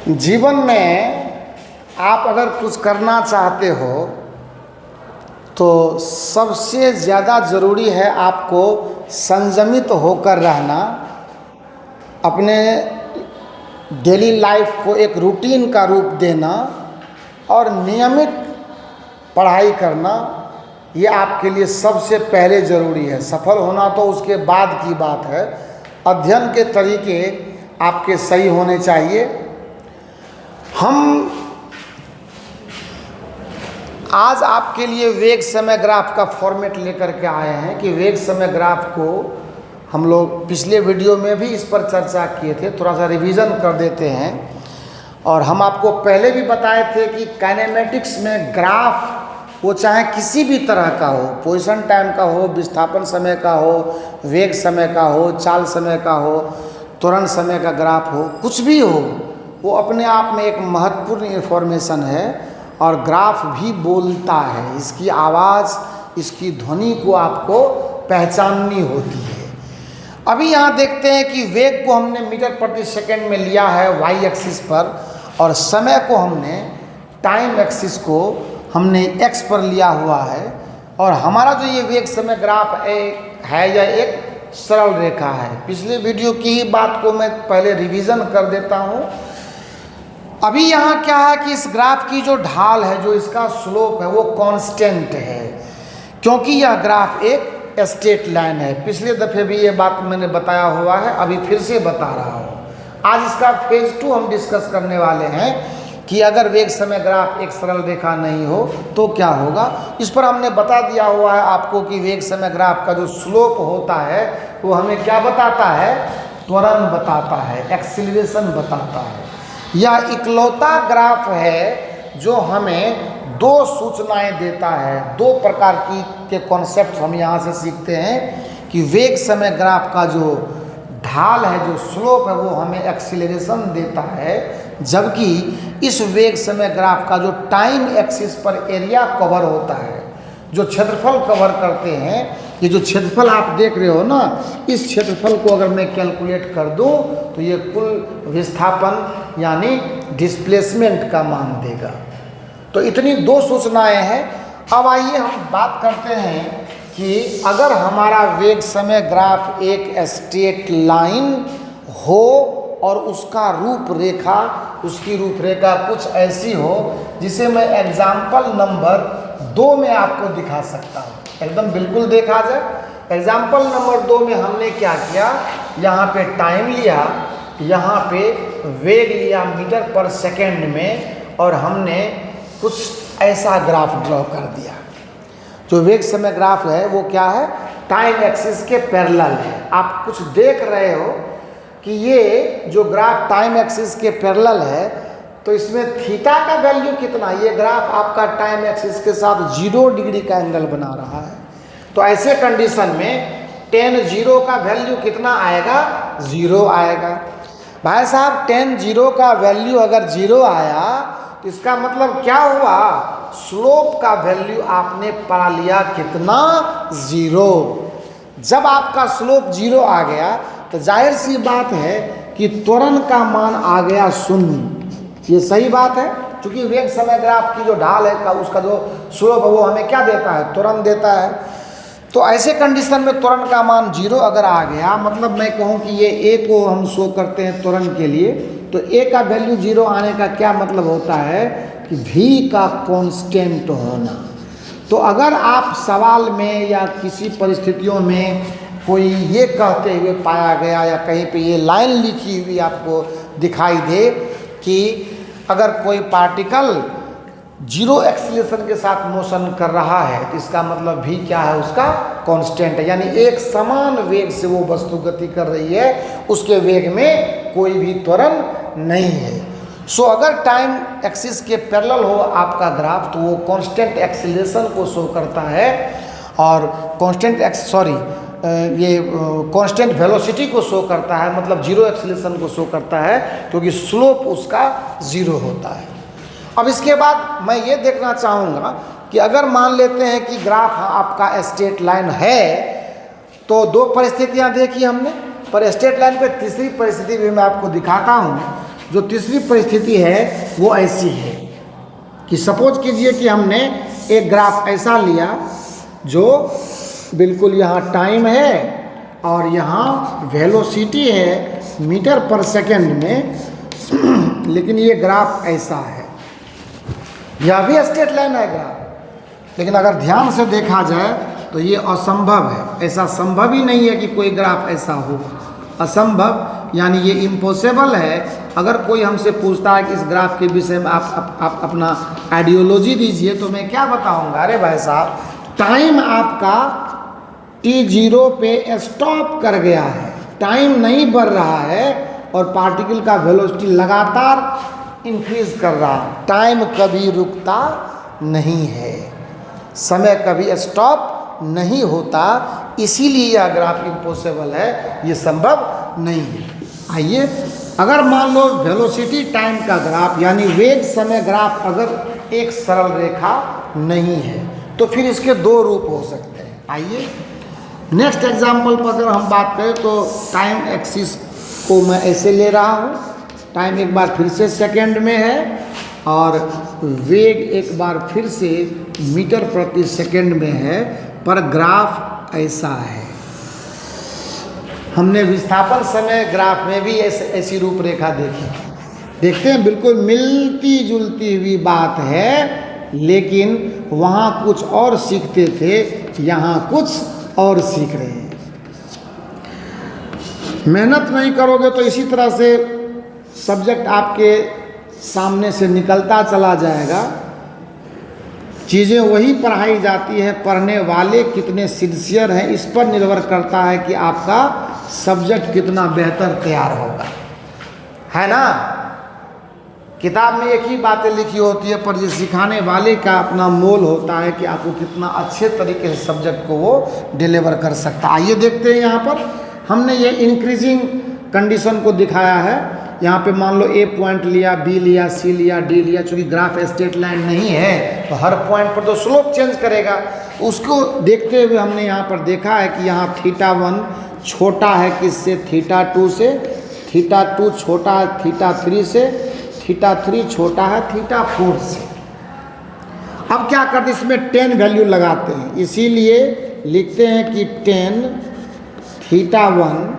जीवन में आप अगर कुछ करना चाहते हो तो सबसे ज़्यादा ज़रूरी है आपको संयमित होकर रहना, अपने डेली लाइफ को एक रूटीन का रूप देना और नियमित पढ़ाई करना। ये आपके लिए सबसे पहले ज़रूरी है। सफल होना तो उसके बाद की बात है। अध्ययन के तरीके आपके सही होने चाहिए। हम आज आपके लिए वेग समय ग्राफ का फॉर्मेट लेकर के आए हैं कि वेग समय ग्राफ को हम लोग पिछले वीडियो में भी इस पर चर्चा किए थे, थोड़ा सा रिवीजन कर देते हैं। और हम आपको पहले भी बताए थे कि काइनेमेटिक्स में ग्राफ वो चाहे किसी भी तरह का हो, पोजीशन टाइम का हो, विस्थापन समय का हो, वेग समय का हो, चाल समय का हो, त्वरण समय का ग्राफ हो, कुछ भी हो, वो अपने आप में एक महत्वपूर्ण इन्फॉर्मेशन है। और ग्राफ भी बोलता है, इसकी आवाज़, इसकी ध्वनि को आपको पहचाननी होती है। अभी यहाँ देखते हैं कि वेग को हमने मीटर प्रति सेकंड में लिया है वाई एक्सिस पर, और समय को हमने टाइम एक्सिस को हमने एक्स पर लिया हुआ है। और हमारा जो ये वेग समय ग्राफ है यह एक सरल रेखा है। पिछले वीडियो की ही बात को मैं पहले रिवीजन कर देता हूँ। अभी यहाँ क्या है कि इस ग्राफ की जो ढाल है, जो इसका स्लोप है, वो कांस्टेंट है, क्योंकि यह ग्राफ एक स्ट्रेट लाइन है। पिछले दफ़े भी ये बात मैंने बताया हुआ है, अभी फिर से बता रहा हूँ। आज इसका फेज 2 हम डिस्कस करने वाले हैं कि अगर वेग समय ग्राफ एक सरल रेखा नहीं हो तो क्या होगा। इस पर हमने बता दिया हुआ है आपको कि वेग समय ग्राफ का जो स्लोप होता है वो हमें क्या बताता है, त्वरण बताता है, एक्सीलरेशन बताता है। यह इकलौता ग्राफ है जो हमें दो सूचनाएं देता है। दो प्रकार की के कॉन्सेप्ट हम यहाँ से सीखते हैं कि वेग समय ग्राफ का जो ढाल है, जो स्लोप है, वो हमें एक्सीलरेशन देता है, जबकि इस वेग समय ग्राफ का जो टाइम एक्सिस पर एरिया कवर होता है, जो क्षेत्रफल कवर करते हैं, ये जो क्षेत्रफल आप देख रहे हो ना, इस क्षेत्रफल को अगर मैं कैलकुलेट कर दूं तो ये कुल विस्थापन यानी डिस्प्लेसमेंट का मान देगा। तो इतनी दो सूचनाएं हैं। अब आइए हम बात करते हैं कि अगर हमारा वेग समय ग्राफ एक स्ट्रेट लाइन हो और उसका रूपरेखा, उसकी रूपरेखा कुछ ऐसी हो जिसे मैं एग्जाम्पल नंबर 2 में आपको दिखा सकता हूँ। एकदम बिल्कुल देखा जाए। एग्जाम्पल नंबर 2 में हमने क्या किया, यहाँ पे टाइम लिया, यहाँ पे वेग लिया मीटर पर सेकेंड में, और हमने कुछ ऐसा ग्राफ ड्रॉ कर दिया। जो वेग समय ग्राफ है वो क्या है, टाइम एक्सिस के पैरेलल है। आप कुछ देख रहे हो कि ये जो ग्राफ टाइम एक्सिस के पैरेलल है, तो इसमें थीटा का वैल्यू कितना, ये ग्राफ आपका टाइम एक्सिस के साथ 0 डिग्री का एंगल बना रहा है। तो ऐसे कंडीशन में tan 0 का वैल्यू कितना आएगा, 0 आएगा। भाई साहब, tan 0 का वैल्यू अगर 0 आया तो इसका मतलब क्या हुआ, स्लोप का वैल्यू आपने पा लिया कितना, 0। जब आपका स्लोप 0 आ गया तो जाहिर सी बात है कि त्वरण का मान आ गया 0। ये सही बात है, क्योंकि वेग समय ग्राफ की जो ढाल है उसका जो स्लोप है वो हमें क्या देता है, त्वरण देता है। तो ऐसे कंडीशन में त्वरण का मान 0 अगर आ गया, मतलब मैं कहूँ कि ये a को हम शो करते हैं त्वरण के लिए, तो a का वैल्यू 0 आने का क्या मतलब होता है कि v का कांस्टेंट होना। तो अगर आप सवाल में या किसी परिस्थितियों में कोई ये कहते हुए पाया गया या कहीं पे ये लाइन लिखी हुई आपको दिखाई दे कि अगर कोई पार्टिकल 0 एक्सीलरेशन के साथ मोशन कर रहा है तो इसका मतलब भी क्या है, उसका कांस्टेंट है, यानी एक समान वेग से वो वस्तु गति कर रही है, उसके वेग में कोई भी त्वरण नहीं है। सो अगर टाइम एक्सिस के पैरेलल हो आपका ग्राफ तो वो कांस्टेंट एक्सीलरेशन को शो करता है, और कांस्टेंट वेलोसिटी को शो करता है, मतलब 0 एक्सीलरेशन को शो करता है, क्योंकि स्लोप उसका 0 होता है। अब इसके बाद मैं ये देखना चाहूँगा कि अगर मान लेते हैं कि ग्राफ आपका स्ट्रेट लाइन है, तो दो परिस्थितियाँ देखी हमने, पर स्ट्रेट लाइन पे तीसरी परिस्थिति भी मैं आपको दिखाता हूँ जो तीसरी परिस्थिति है वो ऐसी है कि सपोज कीजिए कि हमने एक ग्राफ ऐसा लिया जो बिल्कुल यहाँ टाइम है और यहाँ वेलोसिटी है मीटर पर सेकंड में, लेकिन ये ग्राफ ऐसा है। यह भी स्ट्रेट लाइन है ग्राफ, लेकिन अगर ध्यान से देखा जाए तो ये असंभव है। ऐसा संभव ही नहीं है कि कोई ग्राफ ऐसा हो, असंभव, यानी ये इम्पॉसिबल है। अगर कोई हमसे पूछता है कि इस ग्राफ के विषय में आप अपना आइडियोलॉजी दीजिए, तो मैं क्या बताऊंगा, अरे भाई साहब टाइम आपका t0 पे स्टॉप कर गया है, टाइम नहीं बढ़ रहा है और पार्टिकल का वेलोसिटी लगातार इंक्रीज कर रहा है। टाइम कभी रुकता नहीं है, समय कभी स्टॉप नहीं होता, इसीलिए यह ग्राफ इम्पॉसिबल है, ये संभव नहीं है। आइए, अगर मान लो वेलोसिटी टाइम का ग्राफ यानी वेग समय ग्राफ अगर एक सरल रेखा नहीं है, तो फिर इसके दो रूप हो सकते हैं। आइए नेक्स्ट एग्जाम्पल पर अगर हम बात करें तो टाइम एक्सिस को मैं ऐसे ले रहा हूँ, टाइम एक बार फिर से सेकंड में है और वेग एक बार फिर से मीटर प्रति सेकंड में है, पर ग्राफ ऐसा है। हमने विस्थापन समय ग्राफ में भी ऐसी रूपरेखा देखी, देखते हैं बिल्कुल मिलती जुलती हुई बात है, लेकिन वहाँ कुछ और सीखते थे, यहाँ कुछ और सीख रहे हैं। मेहनत नहीं करोगे तो इसी तरह से सब्जेक्ट आपके सामने से निकलता चला जाएगा, चीज़ें वही पढ़ाई जाती है, पढ़ने वाले कितने सिंसियर हैं इस पर निर्भर करता है कि आपका सब्जेक्ट कितना बेहतर तैयार होगा, है ना। किताब में एक ही बातें लिखी होती है, पर ये सिखाने वाले का अपना मोल होता है कि आपको कितना अच्छे तरीके से सब्जेक्ट को वो डिलीवर कर सकता है। आइए देखते हैं, यहाँ पर हमने ये इंक्रीजिंग कंडीशन को दिखाया है। यहाँ पे मान लो ए पॉइंट लिया, बी लिया, सी लिया, डी लिया, चूँकि ग्राफ स्ट्रेट लाइन नहीं है तो हर पॉइंट पर तो स्लोप चेंज करेगा। उसको देखते हुए हमने यहाँ पर देखा है कि यहाँ θ1 छोटा है किससे, θ2 से, θ2 छोटा है θ3 से, θ3 छोटा है θ4 से। अब क्या करते हैं, इसमें 10 वैल्यू लगाते हैं, इसीलिए लिखते हैं कि 10 θ1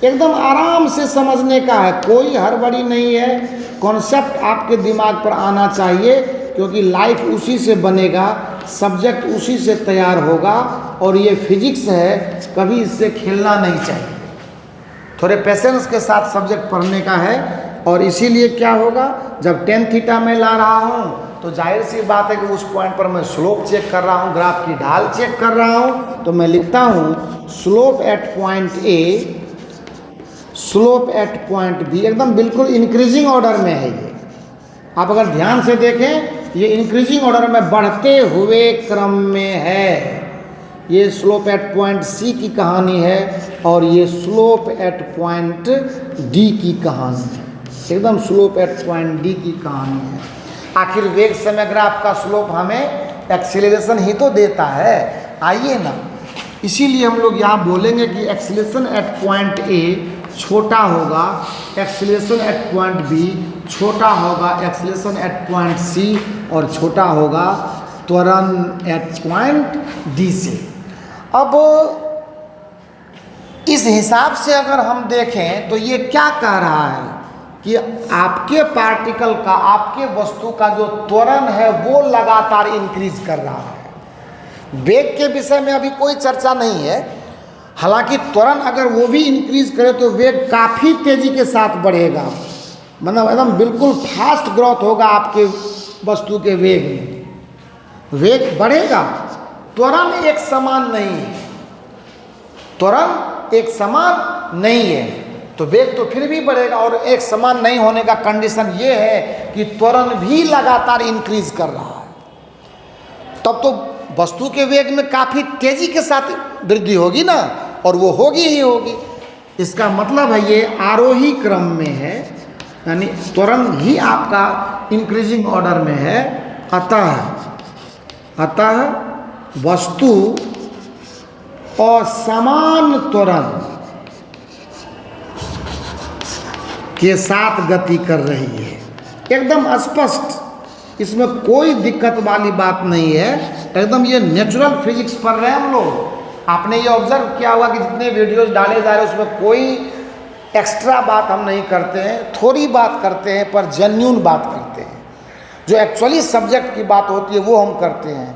एकदम आराम से समझने का है, कोई हड़बड़ी नहीं है। कॉन्सेप्ट आपके दिमाग पर आना चाहिए, क्योंकि लाइफ उसी से बनेगा, सब्जेक्ट उसी से तैयार होगा, और ये फिजिक्स है, कभी इससे खेलना नहीं चाहिए। थोड़े पेशेंस के साथ सब्जेक्ट पढ़ने का है। और इसीलिए क्या होगा, जब 10 थीटा में ला रहा हूँ तो जाहिर सी बात है कि उस पॉइंट पर मैं स्लोप चेक कर रहा हूँ, ग्राफ की ढाल चेक कर रहा हूँ, तो मैं लिखता हूँ slope at point A, slope at point B, एकदम बिल्कुल इंक्रीजिंग ऑर्डर में है ये। आप अगर ध्यान से देखें, ये इंक्रीजिंग ऑर्डर में बढ़ते हुए क्रम में है। ये स्लोप एट पॉइंट सी की कहानी है और ये स्लोप एट पॉइंट डी की कहानी है, एकदम स्लोप एट पॉइंट डी की कहानी है। आखिर वेग समय ग्राफ का स्लोप हमें एक्सीलरेशन ही तो देता है। आइए ना, इसीलिए हम लोग यहाँ बोलेंगे कि एक्सीलरेशन एट पॉइंट ए छोटा होगा, एक्सीलरेशन एट पॉइंट बी छोटा होगा, एक्सीलरेशन एट पॉइंट सी और छोटा होगा त्वरण एट पॉइंट डी से। अब इस हिसाब से अगर हम देखें तो ये क्या कह रहा है कि आपके पार्टिकल का, आपके वस्तु का जो त्वरण है वो लगातार इंक्रीज कर रहा है। वेग के विषय में अभी कोई चर्चा नहीं है, हालांकि त्वरण अगर वो भी इंक्रीज करे तो वेग काफ़ी तेज़ी के साथ बढ़ेगा, मतलब एकदम बिल्कुल फास्ट ग्रोथ होगा आपके वस्तु के वेग में, वेग बढ़ेगा। त्वरण एक समान नहीं है, त्वरण एक समान नहीं है, तो वेग तो फिर भी बढ़ेगा। और एक समान नहीं होने का कंडीशन ये है कि त्वरण भी लगातार इंक्रीज कर रहा है, तब तो वस्तु के वेग में काफ़ी तेज़ी के साथ वृद्धि होगी ना, और वो होगी ही होगी। इसका मतलब है ये आरोही क्रम में है, यानी त्वरण ही आपका इंक्रीजिंग ऑर्डर में है। अतः वस्तु और समान त्वरण के साथ गति कर रही है, एकदम स्पष्ट, इसमें कोई दिक्कत वाली बात नहीं है, एकदम ये नेचुरल फिजिक्स पढ़ रहे हैं हम लोग। आपने ये ऑब्जर्व किया होगा कि जितने वीडियोस डाले जा रहे हैं उसमें कोई एक्स्ट्रा बात हम नहीं करते हैं, थोड़ी बात करते हैं पर जेन्युइन बात करते हैं। जो एक्चुअली सब्जेक्ट की बात होती है वो हम करते हैं।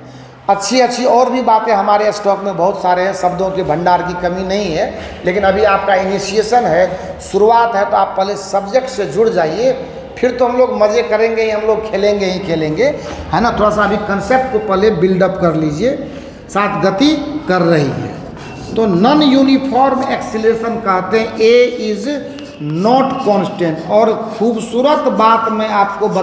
अच्छी अच्छी और भी बातें हमारे स्टॉक में बहुत सारे हैं, शब्दों के भंडार की कमी नहीं है, लेकिन अभी आपका इनिशिएशन है, शुरुआत है, तो आप पहले सब्जेक्ट से जुड़ जाइए, फिर तो हम लोग मज़े करेंगे ही, हम लोग खेलेंगे ही खेलेंगे, है ना। थोड़ा सा अभी कंसेप्ट को पहले बिल्डअप कर लीजिए। साथ गति कर रही है तो नॉन यूनिफॉर्म एक्सीलरेशन कहते हैं, ए इज़ नॉट कांस्टेंट। और खूबसूरत बात मैं आपको